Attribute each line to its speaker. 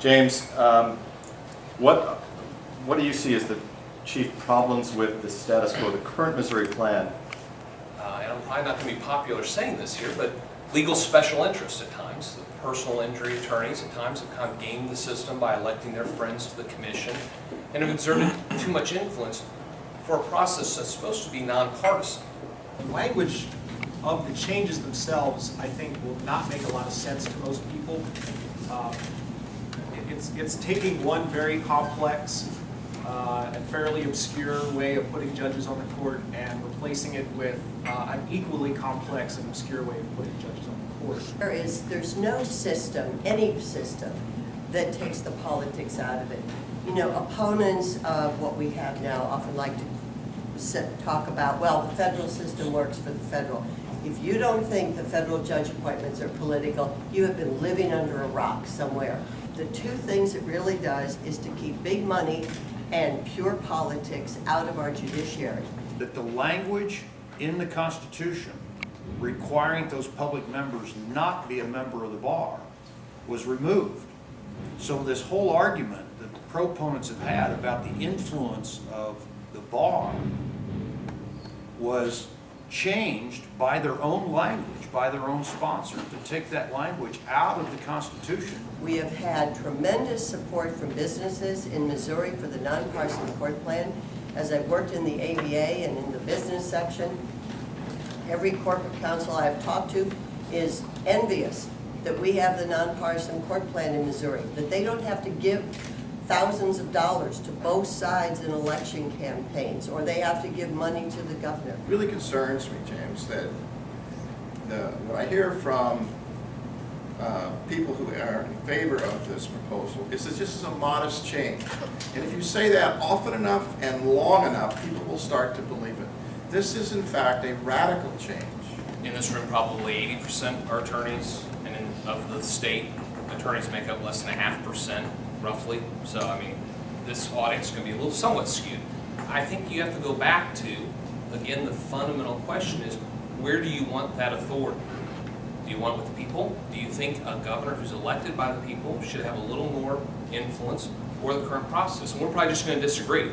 Speaker 1: James, what do you see as the chief problems with the status quo, the current Missouri plan?
Speaker 2: And I'm probably not going to be popular saying this here, but legal special interests at times. The personal injury attorneys at times have kind of gamed the system by electing their friends to the commission and have exerted too much influence for a process that's supposed to be nonpartisan.
Speaker 3: The language of the changes themselves, I think, will not make a lot of sense to most people. It's taking one very complex and fairly obscure way of putting judges on the court and replacing it with an equally complex and obscure way of putting judges on the court.
Speaker 4: There's no system, any system, that takes the politics out of it. You know, opponents of what we have now often like to talk about, well, the federal system works for the federal. If you don't think the federal judge appointments are political, you have been living under a rock somewhere. The two things it really does is to keep big money and pure politics out of our judiciary.
Speaker 5: That the language in the Constitution requiring those public members not be a member of the bar was removed. So this whole argument that the proponents have had about the influence of the bar was changed by their own language, by their own sponsor, to take that language out of the Constitution.
Speaker 4: We have had tremendous support from businesses in Missouri for the nonpartisan court plan. As I've worked in the ABA and in the business section, every corporate counsel I've talked to is envious that we have the nonpartisan court plan in Missouri, that they don't have to give thousands of dollars to both sides in election campaigns, or they have to give money to the governor.
Speaker 6: It really concerns me, James, that what I hear from people who are in favor of this proposal is that this is a modest change. And if you say that often enough and long enough, people will start to believe it. This is, in fact, a radical change.
Speaker 2: In this room, probably 80% are attorneys, and of the state, attorneys make up less than 0.5%, roughly. So, I mean, this audience is going to be a little somewhat skewed. I think you have to go back to, again, the fundamental question is, where do you want that authority? Do you want it with the people? Do you think a governor who's elected by the people should have a little more influence, or the current process? And we're probably just going to disagree.